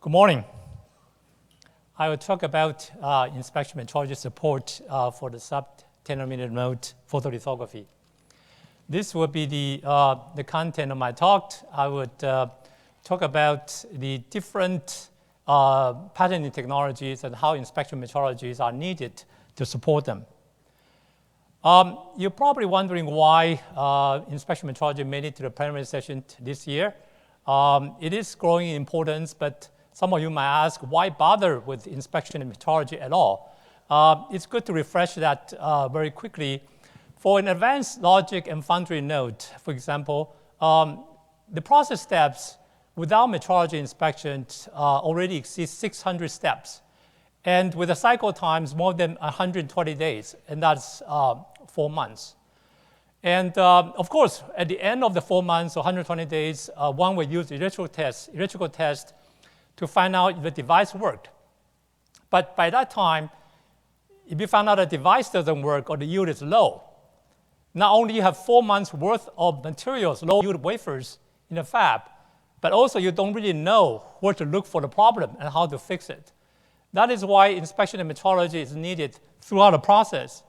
Good morning. I will talk about inspection metrology support for the sub-10 nanometer node photolithography. This will be the content of my talk. I would talk about the different patterning technologies and how inspection metrologies are needed to support them. You're probably wondering why inspection metrology made it to the plenary session this year. It is growing in importance, but some of you might ask, why bother with inspection metrology at all? It's good to refresh that very quickly. For an advanced logic and foundry node, for example, the process steps without metrology inspection already exceed 600 steps. And with the cycle times more than 120 days, and that's 4 months. And of course, at the end of the 4 months, or 120 days, one will use electrical test to find out if the device worked. But by that time, if you found out the device doesn't work or the yield is low, not only you have 4 months worth of materials, low yield wafers in the fab, but also you don't really know where to look for the problem and how to fix it. That is why inspection and metrology is needed throughout the process.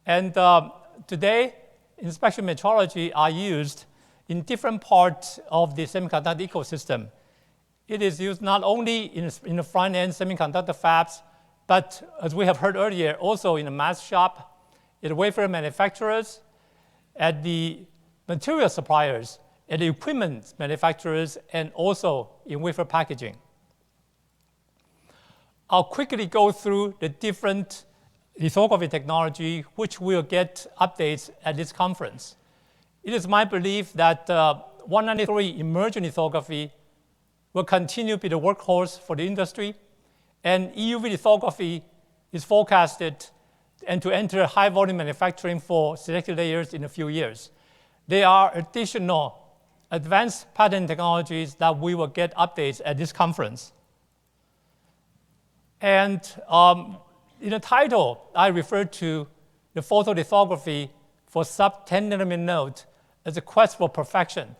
And today, inspection metrology are used in different parts of the semiconductor ecosystem. It is used not only in the front-end semiconductor fabs, but as we have heard earlier, also in the mask shop, in the wafer manufacturers, at the material suppliers, at the equipment manufacturers, and also in wafer packaging. I'll quickly go through the different lithography technology, which will get updates at this conference. It is my belief that 193 immersion lithography will continue to be the workhorse for the industry, and EUV lithography is forecasted and to enter high volume manufacturing for selected layers in a few years. There are additional advanced pattern technologies that we will get updates at this conference. And in the title, I refer to the photolithography for sub-10 nanometer node as a quest for perfection.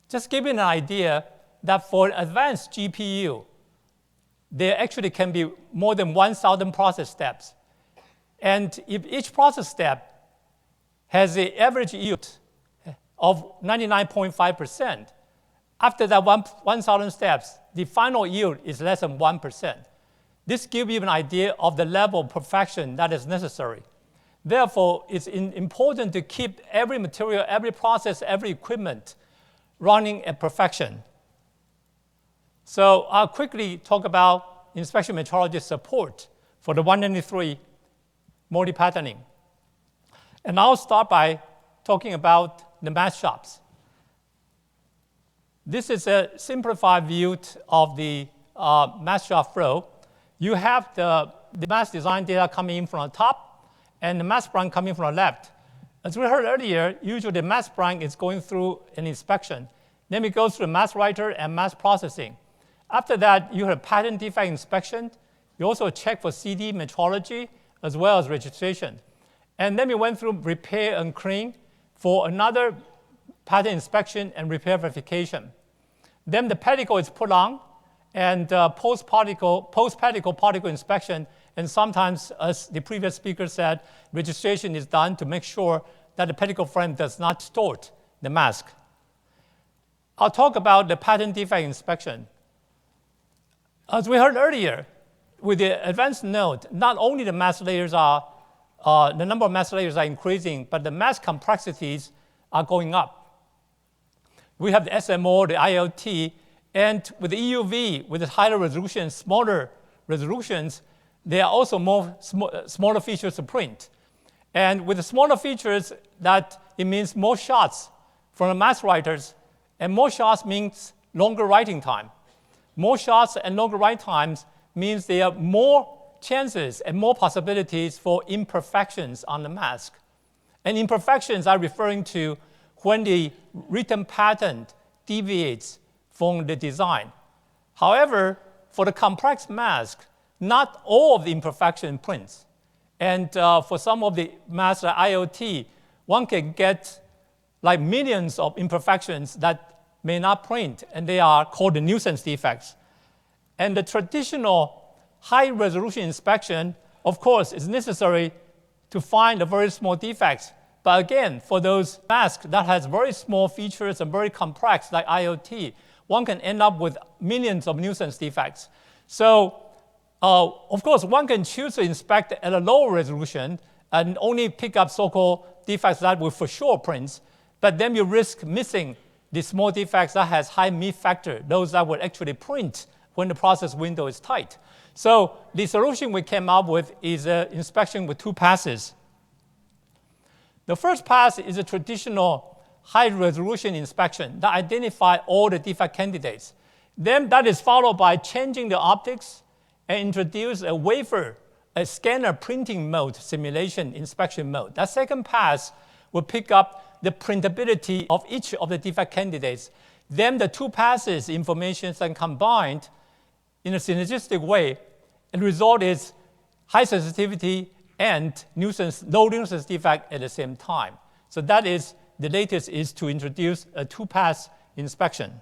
Just give you an idea that for advanced GPU, there actually can be more than 1,000 process steps. And if each process step has an average yield of 99.5%, after that 1,000 steps, the final yield is less than 1%. This gives you an idea of the level of perfection that is necessary. Therefore, it's important to keep every material, every process, every equipment running at perfection. So I'll quickly talk about inspection metrology support for the 193 multi-patterning. And I'll start by talking about the mask shops. This is a simplified view of the mask shop flow. You have the mask design data coming in from the top and the mask blank coming from the left. As we heard earlier, usually the mask blank is going through an inspection. Then it goes through the mask writer and mask processing. After that, you have pattern defect inspection. You also check for CD metrology as well as registration. And then we went through repair and clean for another pattern inspection and repair verification. Then the pellicle is put on, and post-pellicle particle inspection, and sometimes, as the previous speaker said, registration is done to make sure that the pellicle frame does not distort the mask. I'll talk about the pattern defect inspection. As we heard earlier, with the advanced node, not only the mask layers the number of mask layers are increasing, but the mask complexities are going up. We have the SMO, the IoT, and with the EUV, with the higher resolution, smaller resolutions, there are also more smaller features to print. And with the smaller features, that it means more shots from the mask writers, and more shots means longer writing time. More shots and longer write times means there are more chances and more possibilities for imperfections on the mask. And imperfections are referring to when the written pattern deviates from the design. However, for the complex mask, not all of the imperfection prints. And for some of the masks like IoT, one can get like millions of imperfections that may not print, and they are called the nuisance defects. And the traditional high-resolution inspection, of course, is necessary to find the very small defects. But again, for those masks that has very small features and very complex, like IoT, one can end up with millions of nuisance defects. So, of course, one can choose to inspect at a lower resolution and only pick up so-called defects that will for sure print. But then you risk missing the small defects that has high miss factor, those that will actually print when the process window is tight. So the solution we came up with is an inspection with 2 passes. The first pass is a traditional high-resolution inspection that identifies all the defect candidates. Then that is followed by changing the optics and introduce a scanner printing mode simulation inspection mode. That second pass will pick up the printability of each of the defect candidates. Then the 2 passes information are combined in a synergistic way, and the result is high sensitivity and low nuisance defect at the same time. So that is the latest is to introduce a 2-pass inspection.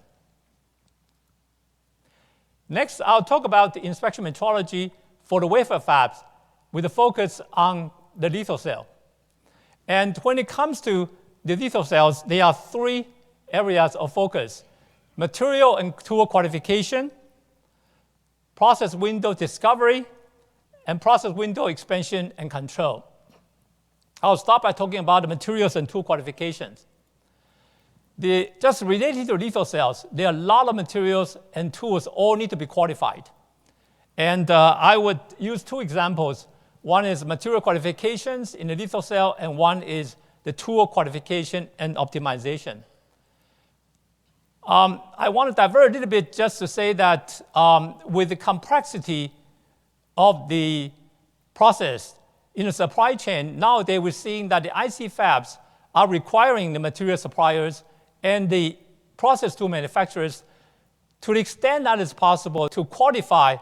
Next, I'll talk about the inspection metrology for the wafer fabs with a focus on the litho cell. And when it comes to the litho cells, there are 3 areas of focus: material and tool qualification, process window discovery, and process window expansion and control. I'll start by talking about the materials and tool qualifications. Just related to litho cells, there are a lot of materials and tools all need to be qualified. And I would use 2 examples. One is material qualifications in the litho cell, and one is the tool qualification and optimization. I want to divert a little bit just to say that with the complexity of the process in the supply chain, nowadays we're seeing that the IC fabs are requiring the material suppliers and the process tool manufacturers to the extent that is possible to qualify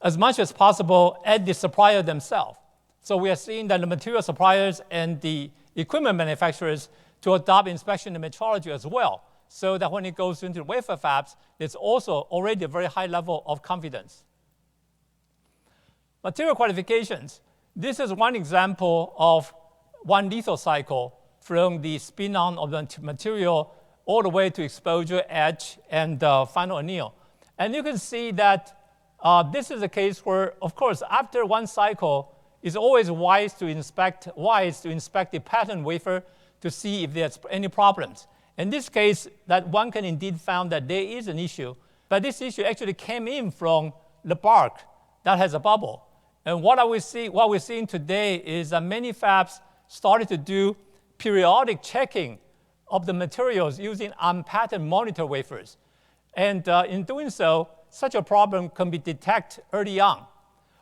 as much as possible at the supplier themselves. So we are seeing that the material suppliers and the equipment manufacturers to adopt inspection and metrology as well, so that when it goes into the wafer fabs, there's also already a very high level of confidence. Material qualifications. This is one example of one litho cycle from the spin-on of the material all the way to exposure, etch, and final anneal. And you can see that this is a case where, of course, after one cycle, it's always wise to inspect the pattern wafer to see if there's any problems. In this case, that one can indeed found that there is an issue, but this issue actually came in from the bark that has a bubble. And what we're seeing today is that many fabs started to do periodic checking of the materials using unpatterned monitor wafers. And in doing so, such a problem can be detected early on.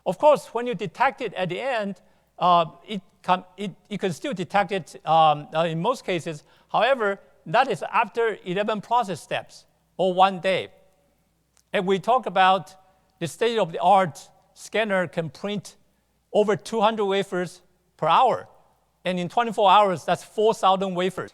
Of course, when you detect it at the end, you can still detect it in most cases. However, that is after 11 process steps or 1 day. And we talk about the state-of-the-art scanner can print over 200 wafers per hour. And in 24 hours, that's 4,000 wafers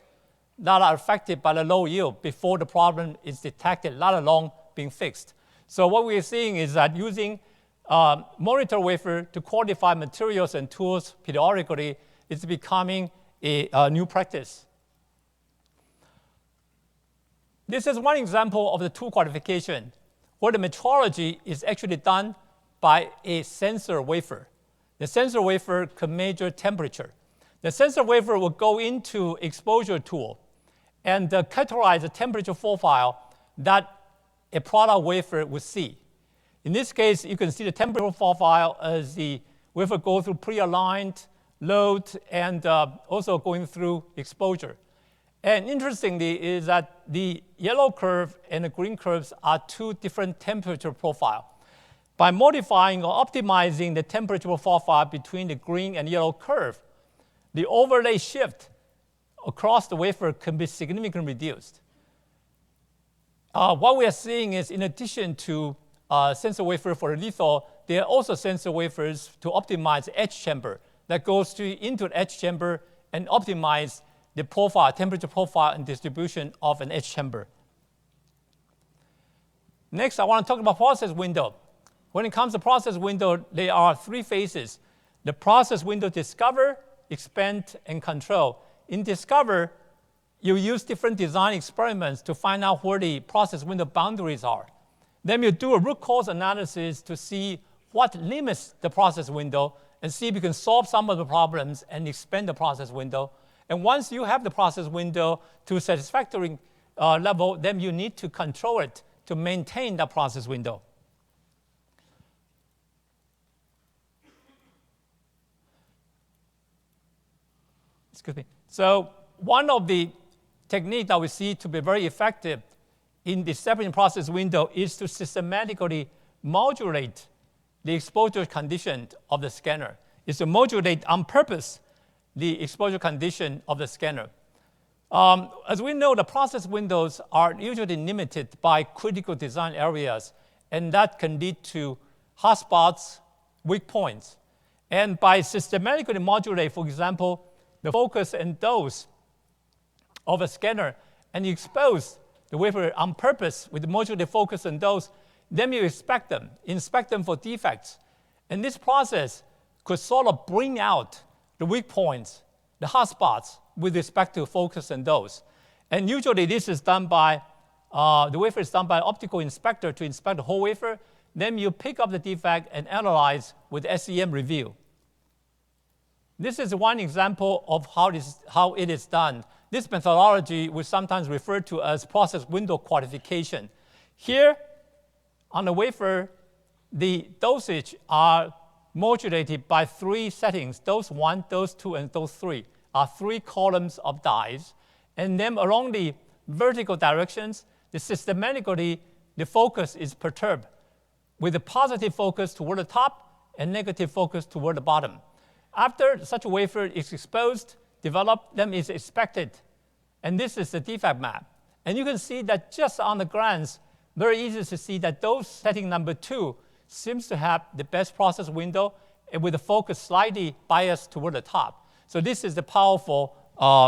that are affected by the low yield before the problem is detected, let alone being fixed. So what we're seeing is that using monitor wafer to qualify materials and tools periodically is becoming a new practice. This is one example of the tool qualification, where the metrology is actually done by a sensor wafer. The sensor wafer can measure temperature. The sensor wafer will go into exposure tool and categorize the temperature profile that a product wafer would see. In this case, you can see the temperature profile as the wafer goes through pre-aligned, load, and also going through exposure. And interestingly is that the yellow curve and the green curves are 2 different temperature profiles. By modifying or optimizing the temperature profile between the green and yellow curve, the overlay shift across the wafer can be significantly reduced. What we are seeing is, in addition to sensor wafer for the litho, there are also sensor wafers to optimize the etch chamber that goes into the etch chamber and optimize the profile, temperature profile, and distribution of an etch chamber. Next, I want to talk about process window. When it comes to process window, there are 3 phases. The process window discover, expand, and control. In discover, you use different design experiments to find out where the process window boundaries are. Then you do a root cause analysis to see what limits the process window and see if you can solve some of the problems and expand the process window. And once you have the process window to a satisfactory level, then you need to control it to maintain the process window. Excuse me. So one of the techniques that we see to be very effective in establishing process window is to systematically modulate the exposure condition of the scanner. Is to modulate on purpose the exposure condition of the scanner. As we know, the process windows are usually limited by critical design areas, and that can lead to hotspots, weak points. And by systematically modulate, for example, the focus and dose of a scanner, and you expose the wafer on purpose with the modulated focus and dose, then you inspect them for defects. And this process could sort of bring out the weak points, the hotspots, with respect to focus and dose. And usually this is done by, the wafer is done by an optical inspector to inspect the whole wafer. Then you pick up the defect and analyze with SEM review. This is one example of how it is done. This methodology was sometimes referred to as process window qualification. Here on the wafer, the dosage are modulated by 3 settings. Dose 1, dose 2, and dose 3 are 3 columns of dies. And then along the vertical directions, systematically, the focus is perturbed with a positive focus toward the top and negative focus toward the bottom. After such a wafer is exposed, developed, then is inspected. And this is the defect map. And you can see that just on the glance, very easy to see that dose setting number 2 seems to have the best process window and with the focus slightly biased toward the top. So this is the powerful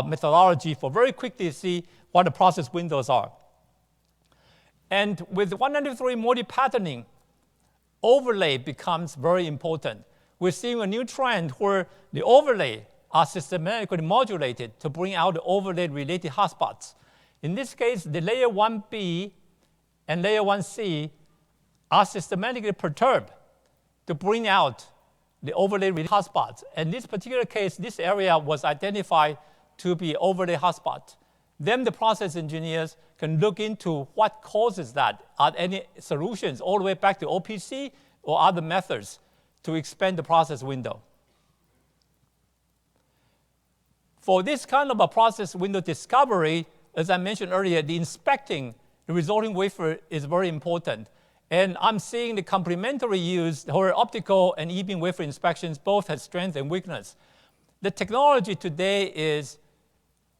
methodology for very quickly see what the process windows are. And with 193 multi-patterning, overlay becomes very important. We're seeing a new trend where the overlay are systematically modulated to bring out the overlay-related hotspots. In this case, the layer 1B and layer 1C are systematically perturbed to bring out the overlay-related hotspots. In this particular case, this area was identified to be overlay hotspot. Then the process engineers can look into what causes that. Are there any solutions all the way back to OPC or other methods to expand the process window? For this kind of a process window discovery, as I mentioned earlier, the inspecting the resulting wafer is very important. And I'm seeing the complementary use where optical and E-beam wafer inspections both have strength and weakness. The technology today is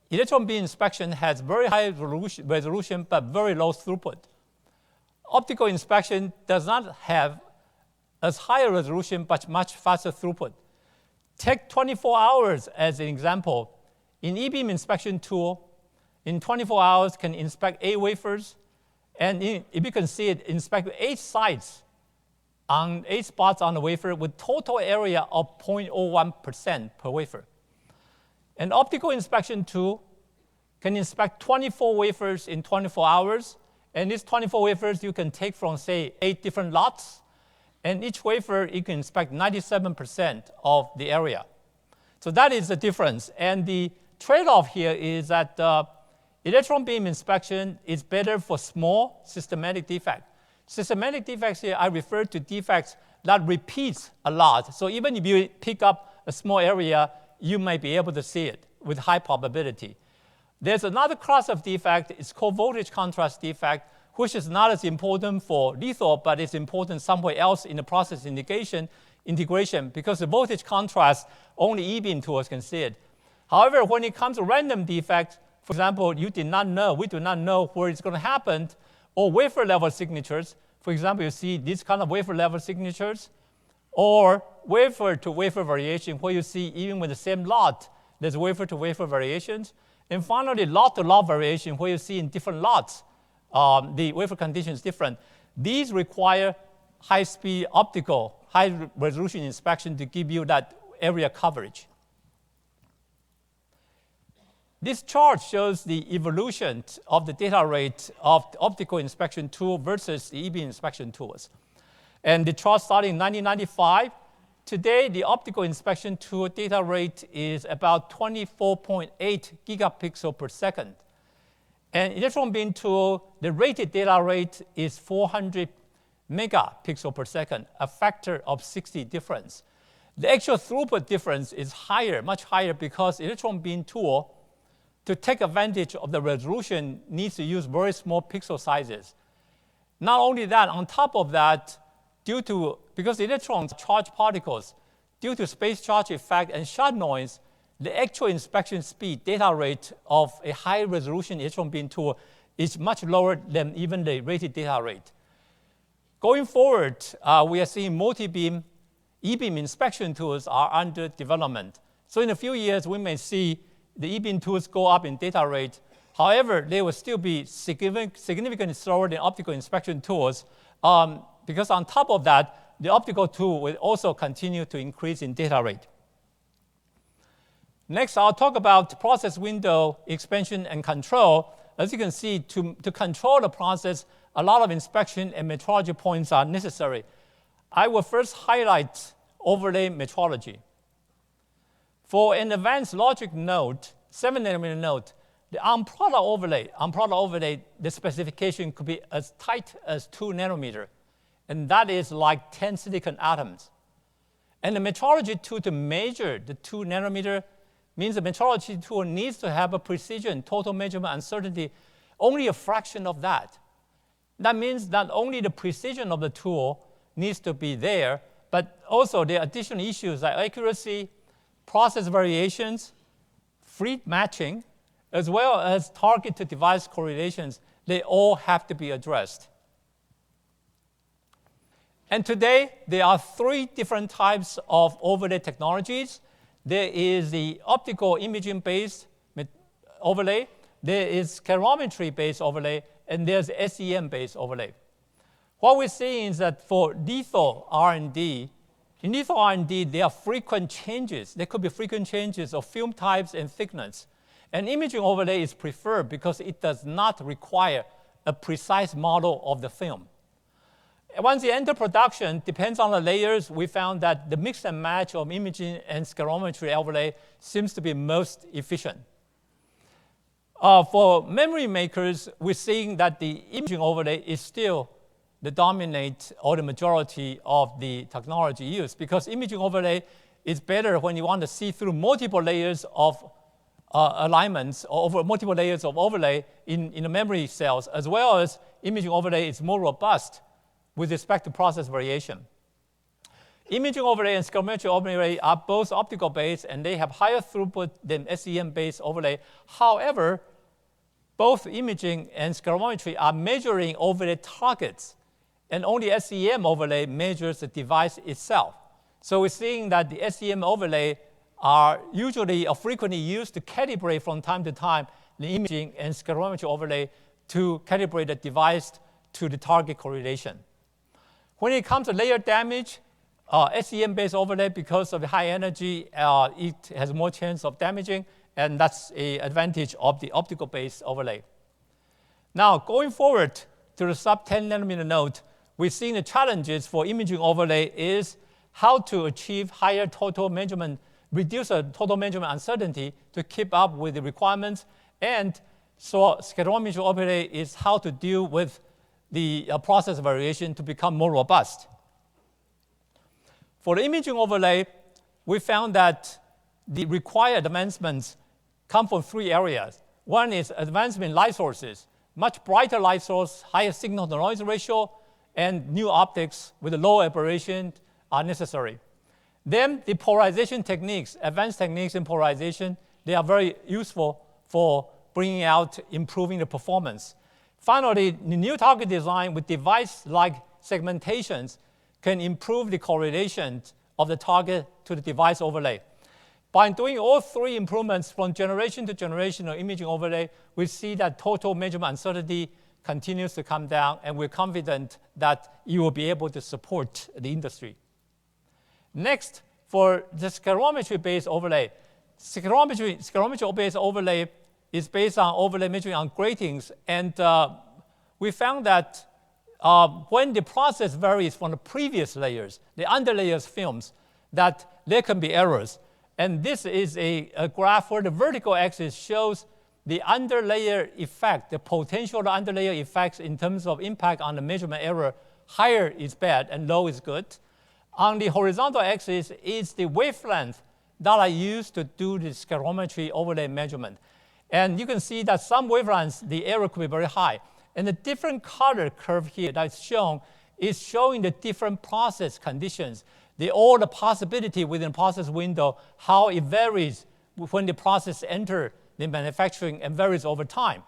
electron beam inspection has very high resolution but very low throughput. Optical inspection does not have as high a resolution but much faster throughput. Take 24 hours as an example. In E-beam inspection tool, in 24 hours can inspect 8 wafers, and if you can see it, inspect 8 sites on 8 spots on the wafer with total area of 0.01% per wafer. An optical inspection tool can inspect 24 wafers in 24 hours, and these 24 wafers you can take from, say, 8 different lots, and each wafer you can inspect 97% of the area. So that is the difference, and the trade-off here is that electron beam inspection is better for small systematic defects. Systematic defects here, I refer to defects that repeats a lot. So even if you pick up a small area, you might be able to see it with high probability. There's another class of defect. It's called voltage contrast defect, which is not as important for litho, but it's important somewhere else in the process integration because the voltage contrast, only E-beam tools can see it. However, when it comes to random defects, for example, we do not know where it's going to happen, or wafer level signatures. For example, you see these kind of wafer level signatures, or wafer to wafer variation, where you see even with the same lot, there's wafer to wafer variations. And finally, lot to lot variation, where you see in different lots, the wafer condition is different. These require high-speed optical, high-resolution inspection to give you that area coverage. This chart shows the evolution of the data rate of the optical inspection tool versus the e-beam inspection tools. And the chart starting in 1995. Today, the optical inspection tool data rate is about 24.8 gigapixel per second. And electron beam tool, the rated data rate is 400 megapixel per second, a factor of 60 difference. The actual throughput difference is higher, much higher, because electron beam tool, to take advantage of the resolution, needs to use very small pixel sizes. Not only that, on top of that, because electrons charge particles, due to space charge effect and shot noise, the actual inspection speed, data rate of a high-resolution electron beam tool is much lower than even the rated data rate. Going forward, we are seeing multi-beam, e-beam inspection tools are under development. So in a few years, we may see the e-beam tools go up in data rate. However, they will still be significantly slower than optical inspection tools, because on top of that, the optical tool will also continue to increase in data rate. Next, I'll talk about process window expansion and control. As you can see, to control the process, a lot of inspection and metrology points are necessary. I will first highlight overlay metrology. For an advanced logic node, 7-nanometer node, the on-product overlay, the specification could be as tight as 2 nanometer. And that is like 10 silicon atoms. And the metrology tool to measure the 2 nanometer means the metrology tool needs to have a precision, total measurement uncertainty, only a fraction of that. That means not only the precision of the tool needs to be there, but also there are additional issues like accuracy, process variations, free matching, as well as target-to-device correlations. They all have to be addressed. And today, there are 3 different types of overlay technologies. There is the optical imaging-based overlay, there is calorimetry-based overlay, and there's SEM-based overlay. What we're seeing is that for litho R&D, in litho R&D, there are frequent changes. There could be frequent changes of film types and thickness. And imaging overlay is preferred because it does not require a precise model of the film. Once you enter production, depends on the layers, we found that the mix and match of imaging and scalerometry overlay seems to be most efficient. For memory makers, we're seeing that the imaging overlay is still the dominant or the majority of the technology used, because imaging overlay is better when you want to see through multiple layers of alignments or over multiple layers of overlay in the memory cells, as well as imaging overlay is more robust with respect to process variation. Imaging overlay and scalerometry overlay are both optical-based, and they have higher throughput than SEM-based overlay. However, both imaging and scalerometry are measuring overlay targets, and only SEM overlay measures the device itself. So we're seeing that the SEM overlay are usually or frequently used to calibrate from time to time the imaging and scalerometry overlay to calibrate the device to the target correlation. When it comes to layer damage, SEM-based overlay, because of the high energy, it has more chance of damaging, and that's an advantage of the optical-based overlay. Now, going forward to the sub-10 nanometer node, we're seeing the challenges for imaging overlay is how to achieve higher total measurement, reduce the total measurement uncertainty to keep up with the requirements, and so scalerometry overlay is how to deal with the process variation to become more robust. For the imaging overlay, we found that the required advancements come from 3 areas. One is advancement in light sources, much brighter light source, higher signal-to-noise ratio, and new optics with a low aberration are necessary. Then the polarization techniques, advanced techniques in polarization, they are very useful for bringing out, improving the performance. Finally, the new target design with device-like segmentations can improve the correlation of the target to the device overlay. By doing all 3 improvements from generation to generation of imaging overlay, we see that total measurement uncertainty continues to come down, and we're confident that you will be able to support the industry. Next, for the sclerometry-based overlay, sclerometry-based overlay is based on overlay measuring on gratings, and we found that when the process varies from the previous layers, the underlayers films, that there can be errors. And this is a graph where the vertical axis shows the underlayer effect, the potential underlayer effects in terms of impact on the measurement error. Higher is bad and low is good. On the horizontal axis is the wavelength that are used to do the sclerometry overlay measurement. And you can see that some wavelengths, the error could be very high. And the different color curve here that's shown is showing the different process conditions, all the possibility within process window, how it varies when the process enters the manufacturing and varies over time.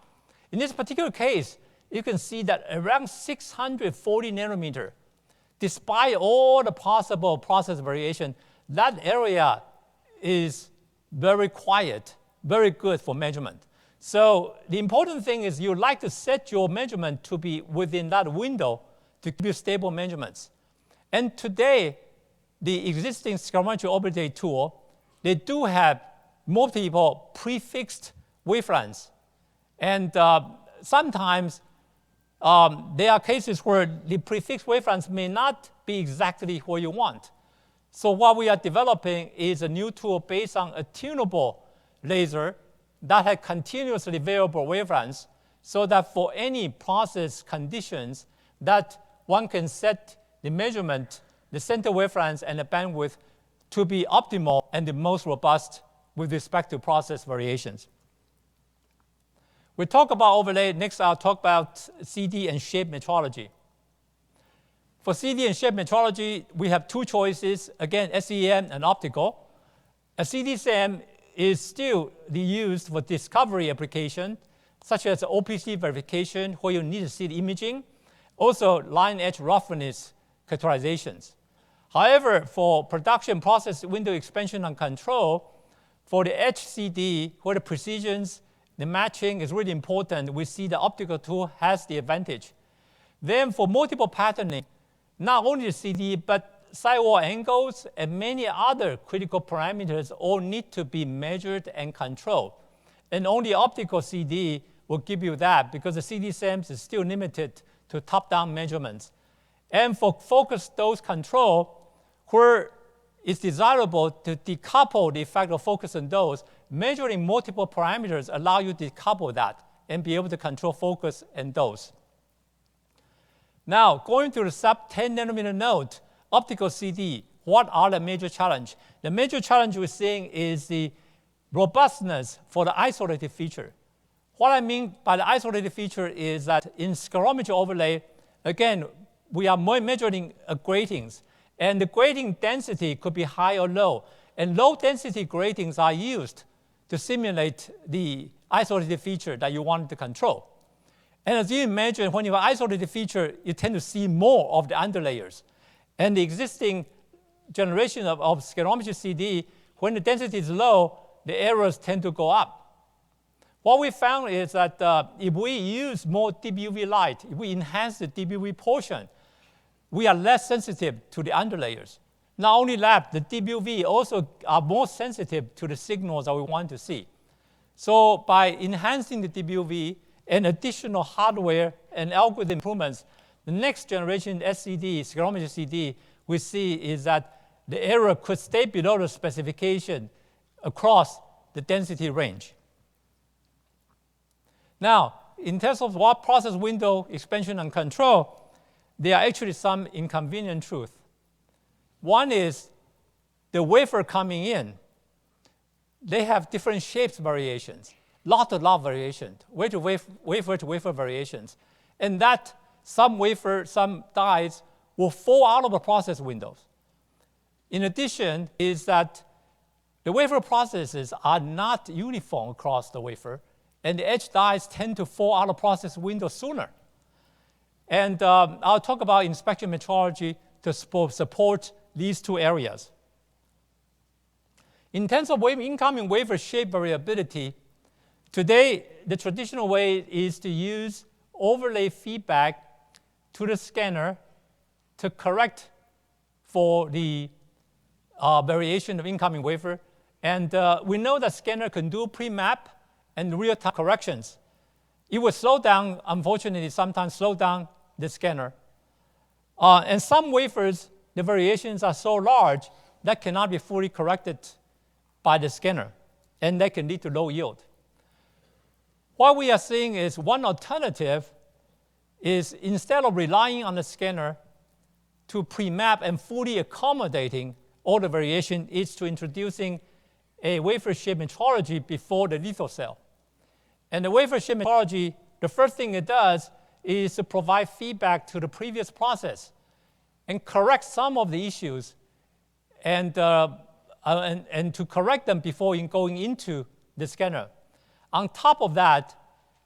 In this particular case, you can see that around 640 nanometer, despite all the possible process variation, that area is very quiet, very good for measurement. So the important thing is you like to set your measurement to be within that window to give you stable measurements. And today, the existing sclerometry overlay tool, they do have multiple prefixed wavelengths. And sometimes there are cases where the prefixed wavelengths may not be exactly what you want. So what we are developing is a new tool based on a tunable laser that has continuously variable wavelengths, so that for any process conditions that one can set the measurement, the center wavelengths and the bandwidth to be optimal and the most robust with respect to process variations. We talk about overlay. Next, I'll talk about CD and shape metrology. For CD and shape metrology, we have two choices. Again, SEM and optical. A CD-SEM is still used for discovery application, such as OPC verification, where you need to see the imaging. Also, line edge roughness characterizations. However, for production process window expansion and control, for the HCD, where the precisions, the matching is really important, we see the optical tool has the advantage. Then for multiple patterning, not only the CD, but sidewall angles and many other critical parameters all need to be measured and controlled. And only optical CD will give you that, because the CD-SEMs is still limited to top-down measurements. And for focus dose control, where it's desirable to decouple the effect of focus and dose, measuring multiple parameters allow you to decouple that and be able to control focus and dose. Now, going to the sub-10 nanometer node, optical CD, what are the major challenges? The major challenge we're seeing is the robustness for the isolated feature. What I mean by the isolated feature is that in sclerometry overlay, again, we are measuring gratings. And the grating density could be high or low. And low density gratings are used to simulate the isolated feature that you want to control. And as you imagine, when you have isolated feature, you tend to see more of the underlayers. And the existing generation of sclerometry CD, when the density is low, the errors tend to go up. What we found is that if we use more DBUV light, if we enhance the DBUV portion, we are less sensitive to the underlayers. Not only that, the DBUV also are more sensitive to the signals that we want to see. So by enhancing the DBUV and additional hardware and algorithm improvements, the next generation SCD, sclerometry CD, we see is that the error could stay below the specification across the density range. Now, in terms of what process window expansion and control, there are actually some inconvenient truth. One is the wafer coming in, they have different shapes variations, lot variations, wafer to wafer variations. And that some dies will fall out of the process windows. In addition, is that the wafer processes are not uniform across the wafer, and the edge dies tend to fall out of process window sooner. And I'll talk about inspection metrology to support these two areas. In terms of incoming wafer shape variability, today the traditional way is to use overlay feedback to the scanner to correct for the variation of incoming wafer. And we know that scanner can do pre-map and real-time corrections. It will slow down, unfortunately, sometimes slow down the scanner. And some wafers, the variations are so large that cannot be fully corrected by the scanner, and that can lead to low yield. What we are seeing is one alternative is instead of relying on the scanner to pre-map and fully accommodating all the variation, is to introducing a wafer shape metrology before the litho cell. And the wafer shape metrology, the first thing it does is to provide feedback to the previous process and correct some of the issues and to correct them before going into the scanner. On top of that,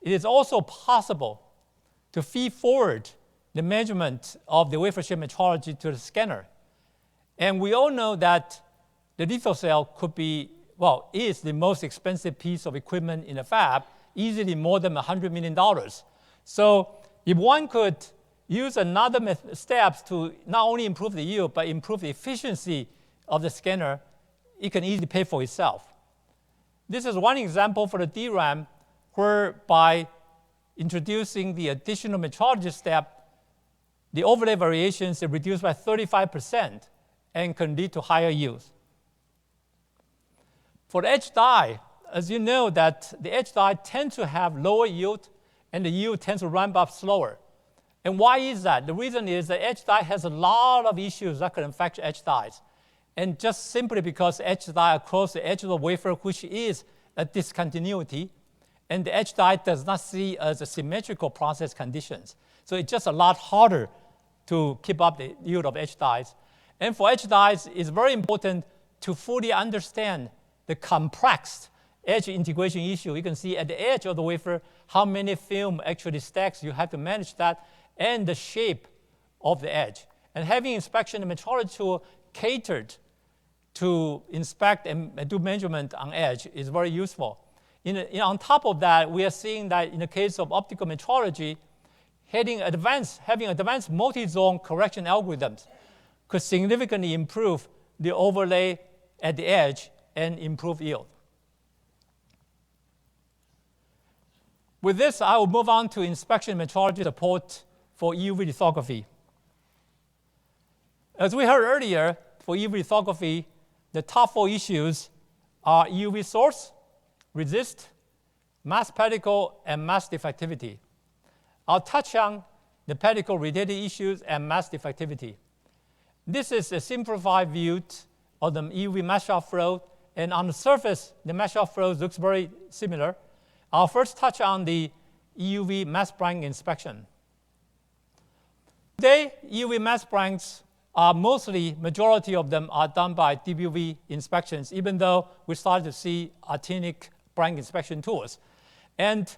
it is also possible to feed forward the measurement of the wafer shape metrology to the scanner. And we all know that the litho cell could be, well, is the most expensive piece of equipment in a fab, easily more than $100 million. So if one could use another steps to not only improve the yield, but improve the efficiency of the scanner, it can easily pay for itself. This is one example for the DRAM, where by introducing the additional metrology step, the overlay variations are reduced by 35% and can lead to higher yields. For the edge die, as you know, that the edge die tend to have lower yield, and the yield tends to ramp up slower. And why is that? The reason is that edge die has a lot of issues that can affect edge dies. And just simply because edge die across the edge of the wafer, which is a discontinuity, and the edge die does not see as a symmetrical process conditions. So it's just a lot harder to keep up the yield of edge dies. And for edge dies, it's very important to fully understand the complex edge integration issue. You can see at the edge of the wafer how many film actually stacks. You have to manage that, and the shape of the edge. And having inspection and metrology tool catered to inspect and do measurement on edge is very useful. On top of that, we are seeing that in the case of optical metrology, having advanced multi-zone correction algorithms could significantly improve the overlay at the edge and improve yield. With this, I will move on to inspection metrology support for EUV lithography. As we heard earlier, for EUV lithography, the top 4 issues are EUV source, resist, mask pellicle, and mask defectivity. I'll touch on the pellicle-related issues and mask defectivity. This is a simplified view of the EUV mask shop flow, and on the surface, the mask shop flow looks very similar. I'll first touch on the EUV mask blank inspection. Today, EUV mask blanks are majority of them are done by DUV inspections, even though we started to see actinic blank inspection tools. And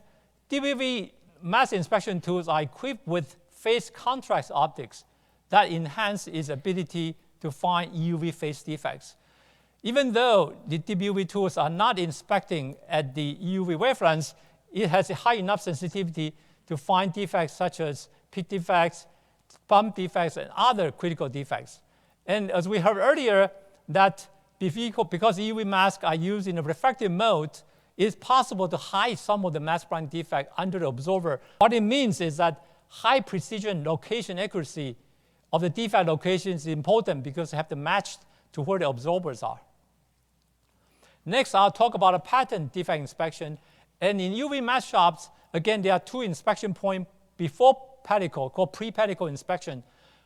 DUV mask inspection tools are equipped with phase contrast optics that enhance its ability to find EUV phase defects. Even though the DUV tools are not inspecting at the EUV wavelengths, it has a high enough sensitivity to find defects such as peak defects, bump defects, and other critical defects. And as we heard earlier, that because EUV masks are used in a refractive mode, it's possible to hide some of the mask blank defect under the observer. What it means is that high precision location accuracy of the defect location is important because they have to match to where the observers are. Next, I'll talk about a pattern defect inspection. And in EUV mask shops, again, there are 2 inspection points before pellicle, called pre-pellicle inspection.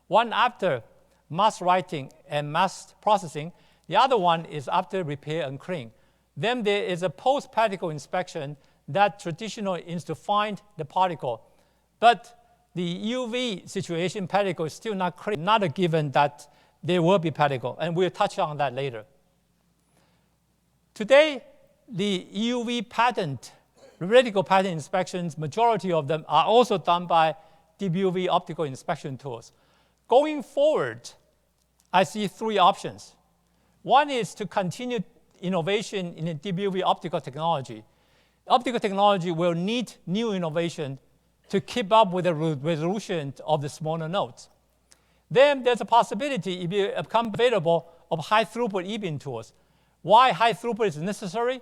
One after mask writing and mask processing. The other one is after repair and clean. Then there is a post-pellicle inspection that traditionally is to find the particle. But the EUV situation, pellicle, is still not clear, not a given that there will be pellicle, and we'll touch on that later. Today, the EUV patent, reticle patent inspections, majority of them are also done by DUV optical inspection tools. Going forward, I see 3 options. One is to continue innovation in the DUV optical technology. Optical technology will need new innovation to keep up with the resolution of the smaller nodes. Then there's a possibility if you become available of high throughput e-beam tools. Why high throughput is necessary?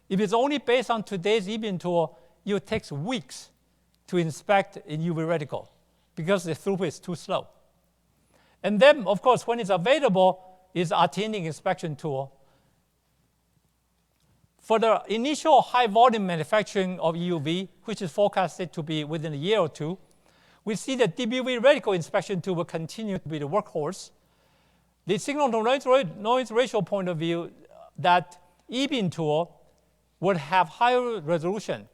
If it's only based on today's e-beam tool, it takes weeks to inspect a UV reticle because the throughput is too slow. And then, of course, when it's available, is actinic inspection tool. For the initial high volume manufacturing of EUV, which is forecasted to be within a year or two, we see that DUV reticle inspection tool will continue to be the workhorse. The signal to noise ratio point of view, that e-beam tool would have higher resolution.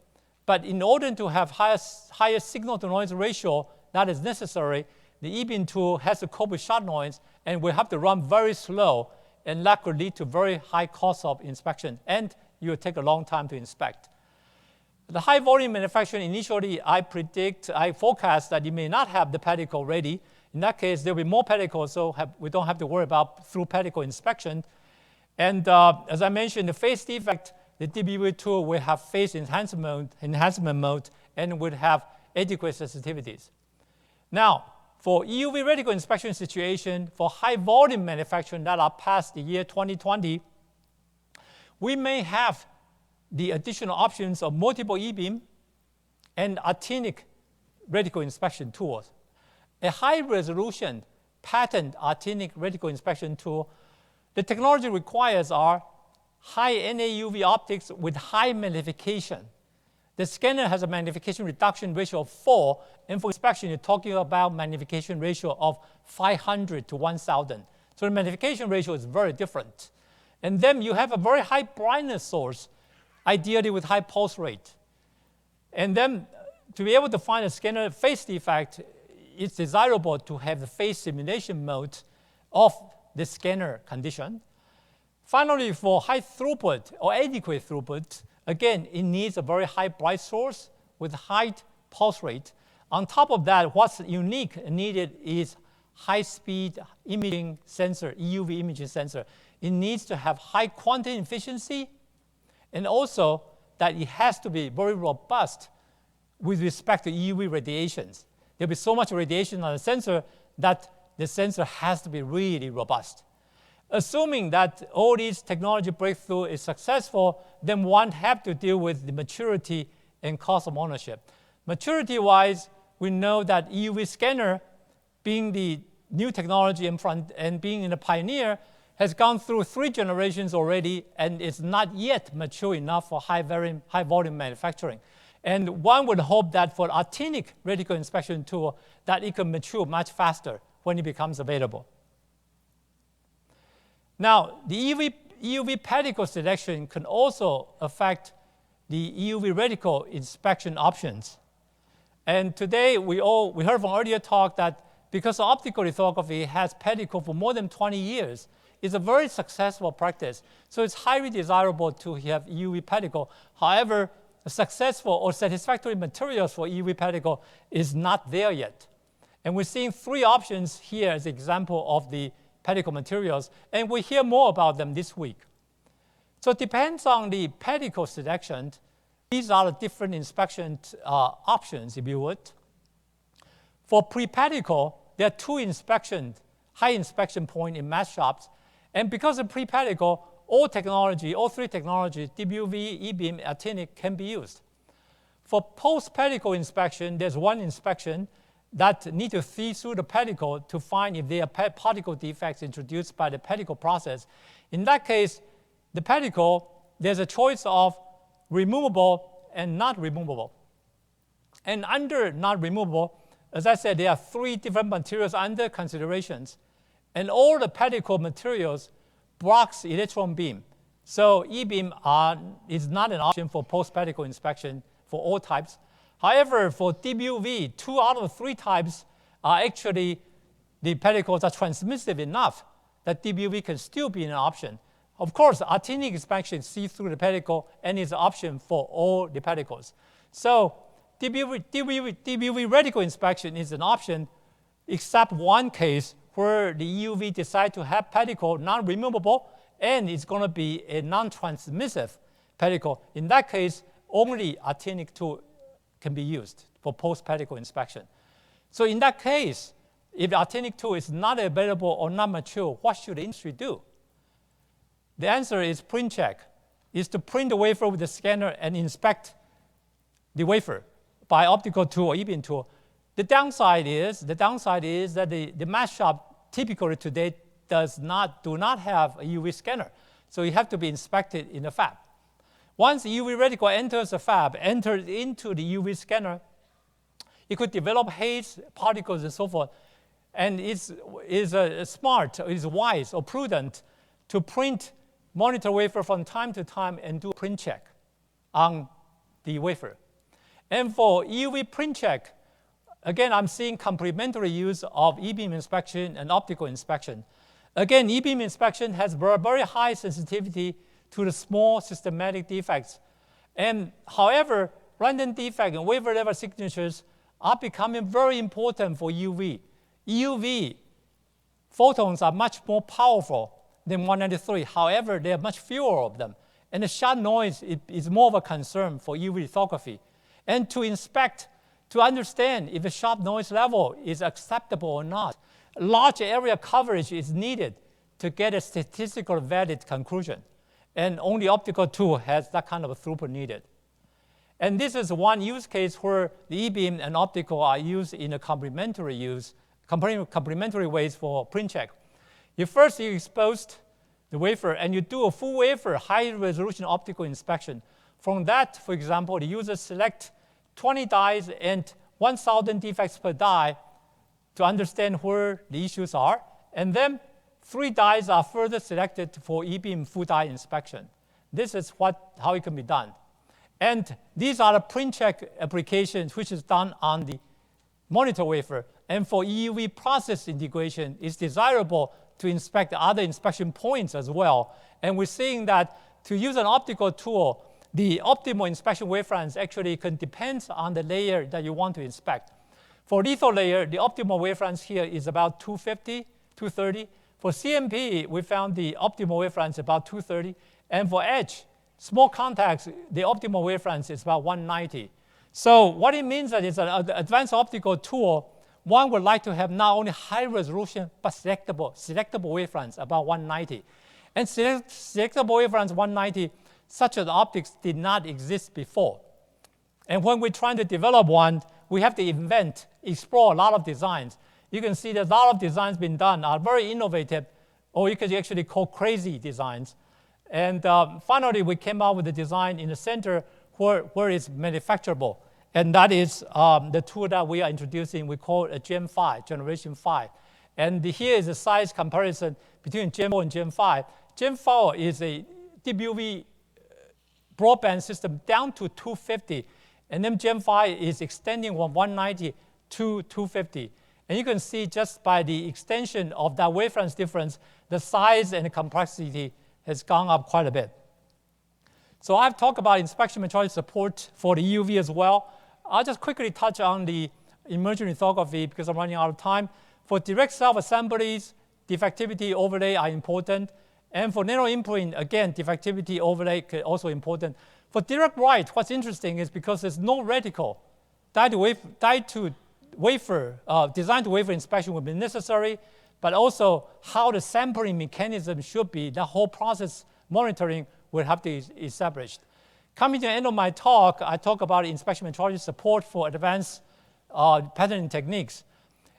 But in order to have higher signal to noise ratio that is necessary, the e-beam tool has to cope with shot noise and will have to run very slow, and that could lead to very high cost of inspection, and it will take a long time to inspect. The high volume manufacturing, initially I forecast that you may not have the pellicle ready. In that case, there will be more pellicles, so we don't have to worry about through pellicle inspection. And as I mentioned, the phase defect, the DUV tool will have phase enhancement mode and would have adequate sensitivities. Now, for EUV reticle inspection situation, for high volume manufacturing that are past the year 2020, we may have the additional options of multiple e-beam and actinic reticle inspection tools. A high resolution patterned actinic reticle inspection tool, the technology requires are high NA-UV optics with high magnification. The scanner has a magnification reduction ratio of 4, and for inspection, you're talking about magnification ratio of 500 to 1,000. So the magnification ratio is very different. And then you have a very high brightness source, ideally with high pulse rate. And then to be able to find a scanner phase defect, it's desirable to have the phase simulation mode of the scanner condition. Finally, for high throughput or adequate throughput, again, it needs a very high bright source with high pulse rate. On top of that, what's unique and needed is high-speed imaging sensor, EUV imaging sensor. It needs to have high quantum efficiency, and also that it has to be very robust with respect to EUV radiations. There'll be so much radiation on the sensor that the sensor has to be really robust. Assuming that all these technology breakthrough is successful, then one have to deal with the maturity and cost of ownership. Maturity-wise, we know that EUV scanner, being the new technology and being in a pioneer, has gone through 3 generations already and is not yet mature enough for high volume manufacturing. And one would hope that for actinic reticle inspection tool, that it can mature much faster when it becomes available. Now, the EUV pellicle selection can also affect the EUV reticle inspection options. And today, we heard from earlier talk that because optical lithography has pellicle for more than 20 years, it's a very successful practice. So it's highly desirable to have EUV pellicle. However, successful or satisfactory materials for EUV pellicle is not there yet. And we're seeing 3 options here as an example of the pellicle materials, and we'll hear more about them this week. So it depends on the pellicle selection. These are the different inspection options, if you would. For pre-pellicle, there are 2 high inspection points in mask shops. And because of pre-pellicle, all 3 technologies, DUV, e-beam, actinic, can be used. For post-pellicle inspection, there's one inspection that need to see through the pellicle to find if there are particle defects introduced by the pellicle process. In that case, the pellicle, there's a choice of removable and not removable. And under not removable, as I said, there are 3 different materials under considerations. And all the pellicle materials blocks electron beam. So e-beam is not an option for post-pellicle inspection for all types. However, for DUV, 2 out of 3 types are actually, the pellicles are transmissive enough that DUV can still be an option. Of course, actinic inspection sees through the pellicle and is an option for all the pellicles. So DUV reticle inspection is an option, except one case where the EUV decide to have pellicle non-removable, and it's going to be a non-transmissive pellicle. In that case, only actinic tool can be used for post-pellicle inspection. So in that case, if the actinic tool is not available or not mature, what should the industry do? The answer is print check, is to print the wafer with the scanner and inspect the wafer by optical tool or e-beam tool. The downside is that the mask shop typically today do not have a UV scanner. So you have to be inspected in the fab. Once the UV reticle enters the fab, enters into the UV scanner, it could develop haze, particles, and so forth. And it's smart, it's wise or prudent to print monitor wafer from time to time and do print check on the wafer. And for EUV print check, again, I'm seeing complementary use of e-beam inspection and optical inspection. Again, e-beam inspection has very high sensitivity to the small systematic defects. And however, random defect and wafer level signatures are becoming very important for EUV. EUV photons are much more powerful than 193. However, there are much fewer of them. And the sharp noise is more of a concern for EUV lithography. And to inspect, to understand if the sharp noise level is acceptable or not, large area coverage is needed to get a statistically valid conclusion. And only optical tool has that kind of a throughput needed. And this is one use case where the e-beam and optical are used in a complementary ways for print check. You expose the wafer and you do a full wafer high resolution optical inspection. From that, for example, the user select 20 dies and 1,000 defects per die to understand where the issues are. And then 3 dies are further selected for e-beam full die inspection. This is how it can be done. And these are the print check applications which is done on the monitor wafer. And for EUV process integration, it's desirable to inspect other inspection points as well. And we're seeing that to use an optical tool, the optimal inspection wavefronts actually can depend on the layer that you want to inspect. For litho layer, the optimal wavefronts here is about 250, 230. For CMP, we found the optimal wavefronts about 230. And for edge, small contacts, the optimal wavefronts is about 190. So what it means that it's an advanced optical tool. One would like to have not only high resolution, but selectable wavefronts, about 190. And selectable wavefronts 190, such as optics did not exist before. And when we're trying to develop one, we have to explore a lot of designs. You can see that a lot of designs being done are very innovative, or you could actually call crazy designs. And finally, we came out with a design in the center where it's manufacturable. And that is the tool that we are introducing. We call it a Gen 5, Generation 5. And here is a size comparison between Gen 4 and Gen 5. Gen 4 is a deep UV broadband system down to 250. And then Gen 5 is extending from 190 to 250. And you can see just by the extension of that wavefront difference, the size and the complexity has gone up quite a bit. So I've talked about inspection metrology support for the EUV as well. I'll just quickly touch on the emerging lithography because I'm running out of time. For direct self-assemblies, defectivity overlay are important. And for nano imprint, again, defectivity overlay is also important. For direct write, what's interesting is because there's no reticle, design to wafer inspection will be necessary, but also how the sampling mechanism should be, the whole process monitoring will have to be established. Coming to the end of my talk, I talk about inspection metrology support for advanced patterning techniques.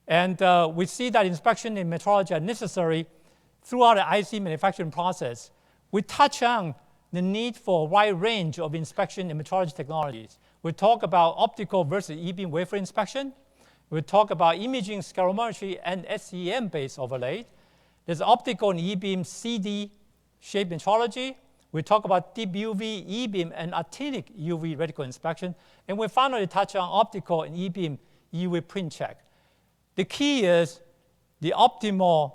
And we see that inspection and metrology are necessary throughout the IC manufacturing process. We touch on the need for a wide range of inspection and metrology technologies. We talk about optical versus e-beam wafer inspection. We talk about imaging scalerometry and SEM-based overlay. There's optical and e-beam CD shape metrology. We talk about deep UV, e-beam, and actinic UV reticle inspection. And we finally touch on optical and e-beam UV print check. The key is the optimal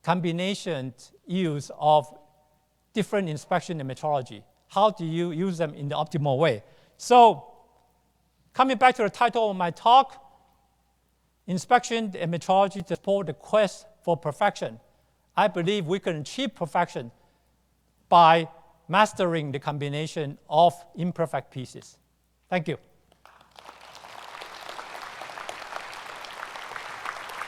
combination use of different inspection and metrology. How do you use them in the optimal way? So coming back to the title of my talk, inspection and metrology to support the quest for perfection. I believe we can achieve perfection by mastering the combination of imperfect pieces. Thank you.